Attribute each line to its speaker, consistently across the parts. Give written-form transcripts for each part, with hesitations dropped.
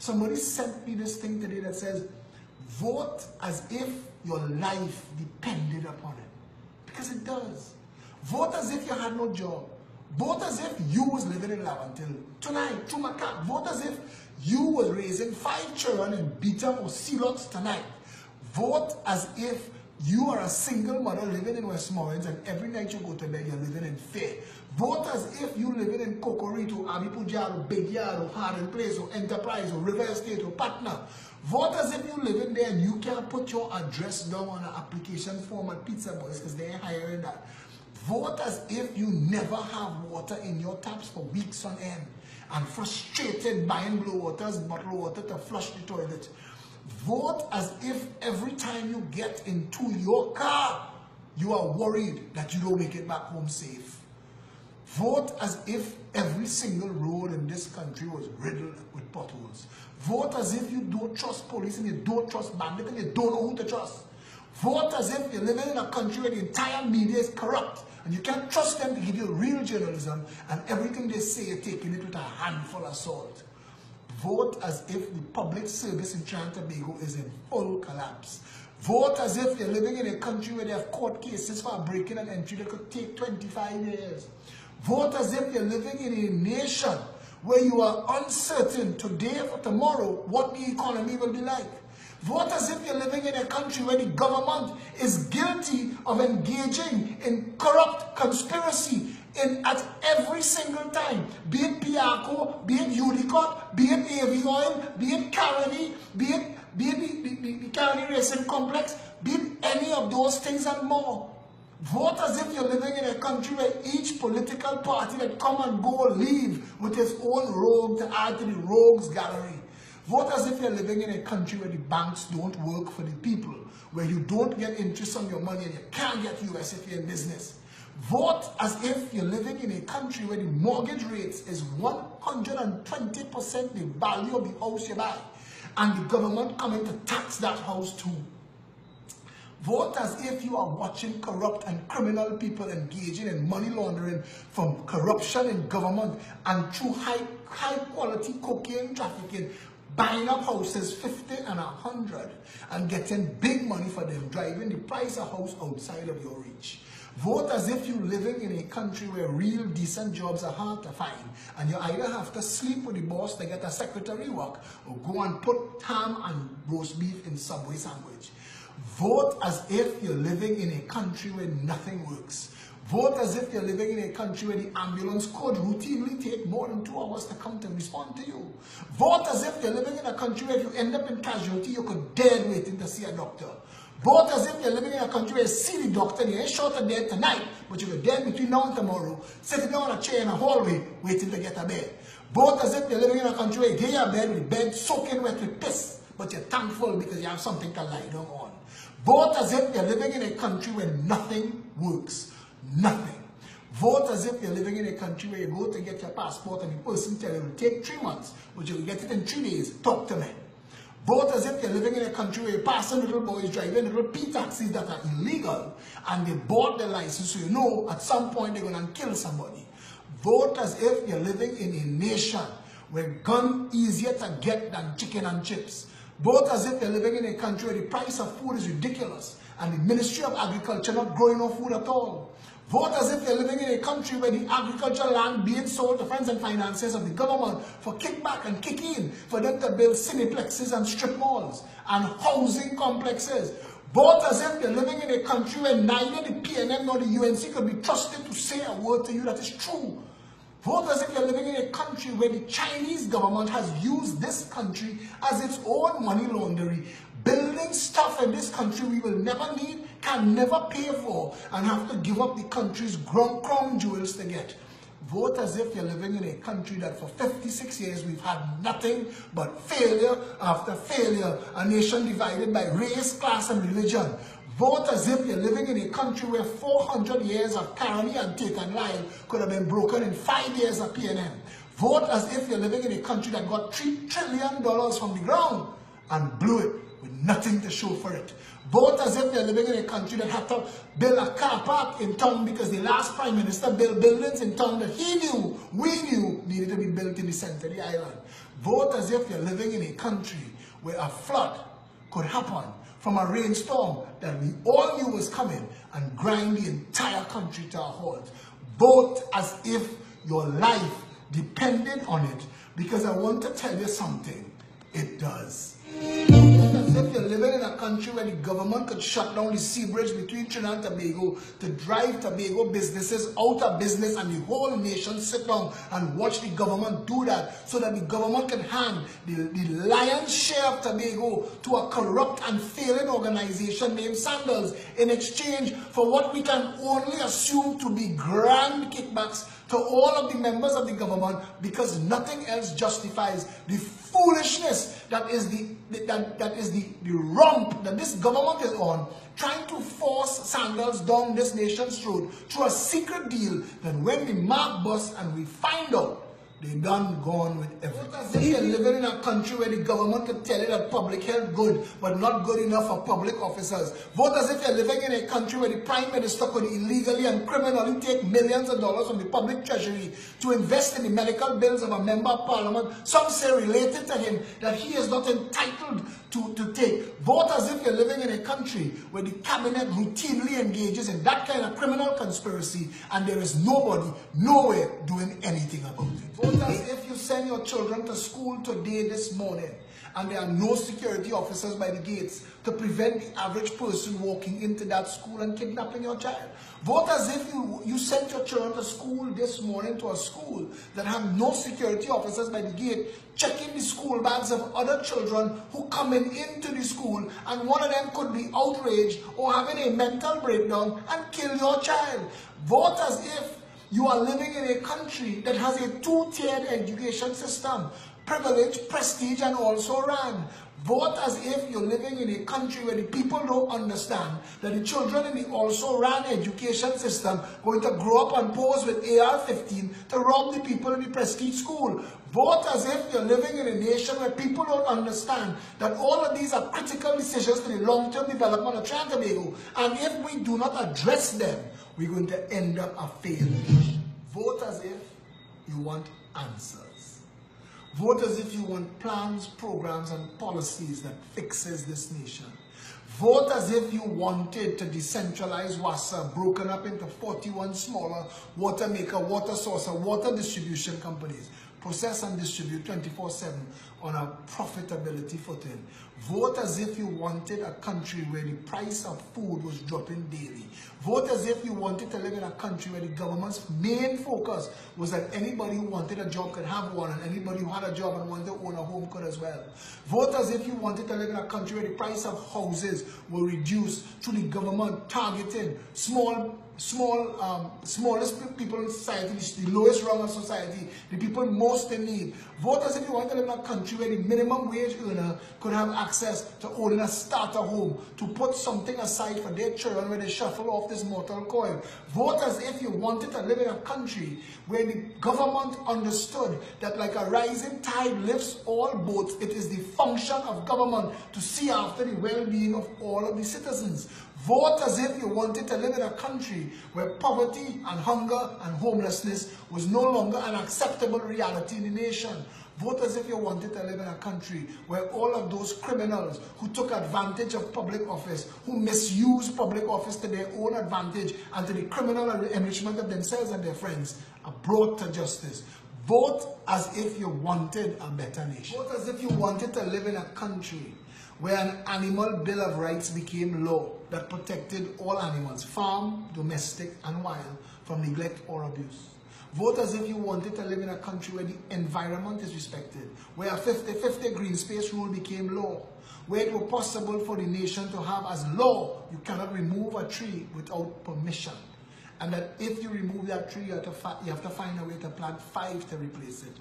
Speaker 1: Somebody sent me this thing today that says, vote as if your life depended upon it. Because it does. Vote as if you had no job. Vote as if you was living in Laventille tonight, to Macap. Vote as if you were raising 5 children in Beetham or Sealots tonight. Vote as if you are a single mother living in Westmoreland and every night you go to bed you're living in fear. Vote as if you living in Cocorito, Abipujal, or Big Yard, or Hardin Place, or Enterprise, or River Estate, or Patna. Vote as if you live in there and you can't put your address down on an application form at Pizza Boys because they're hiring that. Vote as if you never have water in your taps for weeks on end and frustrated buying blue waters, bottled water to flush the toilet. Vote as if every time you get into your car, you are worried that you don't make it back home safe. Vote as if every single road in this country was riddled with potholes. Vote as if you don't trust police and you don't trust bandits and you don't know who to trust. Vote as if you're living in a country where the entire media is corrupt and you can't trust them to give you real journalism and everything they say you're taking it with a handful of salt. Vote as if the public service in Trinidad and Tobago is in full collapse. Vote as if you're living in a country where they have court cases for breaking and entry that could take 25 years. Vote as if you're living in a nation where you are uncertain today or tomorrow what the economy will be like. Vote as if you're living in a country where the government is guilty of engaging in corrupt conspiracy at every single time. Be it Piaco, be it Udicot, be it AV Oil, be it Caroni, be it the Caroni Racing Complex, be it any of those things and more. Vote as if you're living in a country where each political party that come and go leave with its own rogue to add to the rogues gallery. Vote as if you're living in a country where the banks don't work for the people, where you don't get interest on your money and you can't get US if you're in business. Vote as if you're living in a country where the mortgage rates is 120% the value of the house you buy, and the government coming to tax that house too. Vote as if you are watching corrupt and criminal people engaging in money laundering from corruption in government and through high quality cocaine trafficking, buying up houses 50 and 100 and getting big money for them, driving the price of house outside of your reach. Vote as if you're living in a country where real decent jobs are hard to find and you either have to sleep with the boss to get a secretary work or go and put ham and roast beef in Subway sandwich. Vote as if you're living in a country where nothing works. Vote as if you're living in a country where the ambulance could routinely take more than 2 hours to come to respond to you. Vote as if you're living in a country where if you end up in casualty, you could dead waiting to see a doctor. Vote as if you're living in a country where you see the doctor and you ain't short of dead tonight, but you're dead between now and tomorrow, sitting down on a chair in a hallway waiting to get a bed. Vote as if you're living in a country where you get your bed with the bed soaking wet with piss, but you're thankful because you have something to lie down on. Vote as if you're living in a country where nothing works. Nothing. Vote as if you're living in a country where you go to get your passport and the person tells you it will take 3 months, but you will get it in 3 days. Talk to me. Vote as if you're living in a country where you pass little boys driving little P-taxis that are illegal and they bought their license so you know at some point they're going to kill somebody. Vote as if you're living in a nation where gun easier to get than chicken and chips. Vote as if you're living in a country where the price of food is ridiculous and the Ministry of Agriculture not growing no food at all. Vote as if you're living in a country where the agricultural land being sold to friends and finances of the government for kickback and kick in for them to build cineplexes and strip malls and housing complexes. Vote as if you're living in a country where neither the PNM nor the UNC could be trusted to say a word to you that is true. Vote as if you're living in a country where the Chinese government has used this country as its own money laundry, building stuff in this country we will never need, can never pay for, and have to give up the country's crown jewels to get. Vote as if you're living in a country that for 56 years we've had nothing but failure after failure, a nation divided by race, class, and religion. Vote as if you're living in a country where 400 years of Caroni and Tate and Lyle could have been broken in 5 years of PNM. Vote as if you're living in a country that got $3 trillion from the ground and blew it with nothing to show for it. Vote as if you're living in a country that had to build a car park in town because the last Prime Minister built buildings in town that he knew, we knew, needed to be built in the center of the island. Vote as if you're living in a country where a flood could happen from a rainstorm that we all knew was coming and grind the entire country to a halt. Vote as if your life depended on it, because I want to tell you something, it does. As if you're living in a country where the government could shut down the sea bridge between Trinidad and Tobago to drive Tobago businesses out of business, and the whole nation sit down and watch the government do that, so that the government can hand the lion's share of Tobago to a corrupt and failing organization named Sandals in exchange for what we can only assume to be grand kickbacks to all of the members of the government, because nothing else justifies the foolishness that is the rump that this government is on, trying to force Sandals down this nation's throat through a secret deal that when we mark bus and we find out they done gone with everything. As if you're living in a country where the government can tell you that public health good, but not good enough for public officers. Vote as if you're living in a country where the Prime Minister could illegally and criminally take millions of dollars from the public treasury to invest in the medical bills of a member of parliament, some say related to him, that he is not entitled to take. Vote as if you're living in a country where the cabinet routinely engages in that kind of criminal conspiracy and there is nobody, nowhere doing anything about it. Vote as if you send your children to school today, this morning, and there are no security officers by the gates to prevent the average person walking into that school and kidnapping your child. Vote as if you sent your children to school this morning, to a school that have no security officers by the gate, checking the school bags of other children who coming into the school, and one of them could be outraged or having a mental breakdown and kill your child. Vote as if you are living in a country that has a two-tiered education system, privilege, prestige, and also rank. Vote as if you're living in a country where the people don't understand that the children in the also ran education system going to grow up and pose with AR-15 to rob the people in the prestige school. Vote as if you're living in a nation where people don't understand that all of these are critical decisions for the long-term development of Trinidad and Tobago, and if we do not address them, we're going to end up a failed nation. Vote as if you want answers. Vote as if you want plans, programs, and policies that fixes this nation. Vote as if you wanted to decentralize WASA, broken up into 41 smaller water maker, water sourcer, water distribution companies, process and distribute 24/7 on a profitability footing. Vote as if you wanted a country where the price of food was dropping daily. Vote as if you wanted to live in a country where the government's main focus was that anybody who wanted a job could have one, and anybody who had a job and wanted to own a home could as well. Vote as if you wanted to live in a country where the price of houses were reduced through the government targeting smallest people in society, the lowest rung of society, the people most in need. Vote as if you want to live in a country where the minimum wage earner could have access to owning a starter home, to put something aside for their children when they shuffle off this mortal coil. Vote as if you wanted to live in a country where the government understood that like a rising tide lifts all boats, it is the function of government to see after the well-being of all of the citizens. Vote as if you wanted to live in a country where poverty and hunger and homelessness was no longer an acceptable reality in the nation. Vote as if you wanted to live in a country where all of those criminals who took advantage of public office, who misused public office to their own advantage and to the criminal enrichment of themselves and their friends, are brought to justice. Vote as if you wanted a better nation. Vote as if you wanted to live in a country where an animal bill of rights became law that protected all animals, farm, domestic, and wild, from neglect or abuse. Vote as if you wanted to live in a country where the environment is respected, where a 50-50 green space rule became law, where it was possible for the nation to have as law, you cannot remove a tree without permission. And that if you remove that tree, you have to find a way to plant 5 to replace it.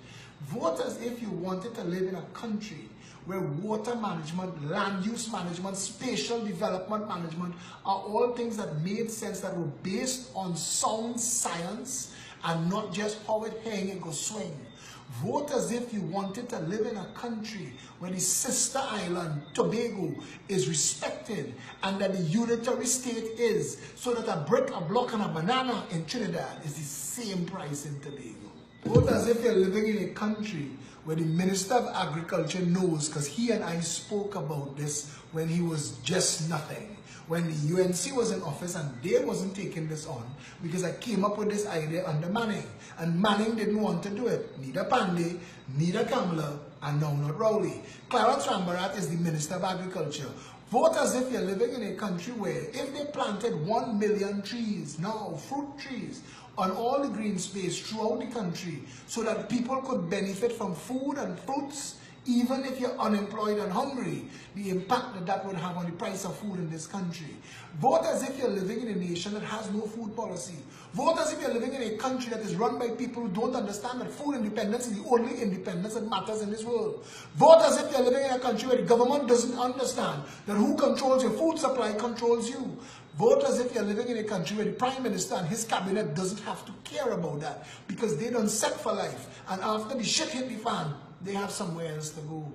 Speaker 1: Vote as if you wanted to live in a country where water management, land use management, spatial development management are all things that made sense, that were based on sound science and not just how it hang and go swing. Vote as if you wanted to live in a country where the sister island, Tobago, is respected and that the unitary state is, so that a brick, a block, and a banana in Trinidad is the same price in Tobago. Vote as if you're living in a country where the Minister of Agriculture knows, because he and I spoke about this when he was just nothing, when the UNC was in office, and they wasn't taking this on, because I came up with this idea under Manning, and Manning didn't want to do it. Neither Pandey, neither Kamala, and now not Rowley. Clarence Rambarat is the Minister of Agriculture. Vote as if you're living in a country where if they planted 1 million trees, now fruit trees, on all the green space throughout the country, so that people could benefit from food and fruits, even if you're unemployed and hungry, the impact that that would have on the price of food in this country. Vote as if you're living in a nation that has no food policy. Vote as if you're living in a country that is run by people who don't understand that food independence is the only independence that matters in this world. Vote as if you're living in a country where the government doesn't understand that who controls your food supply controls you. Vote as if you're living in a country where the Prime Minister and his cabinet doesn't have to care about that, because they don't set for life, and after the shit hit the fan, they have somewhere else to go.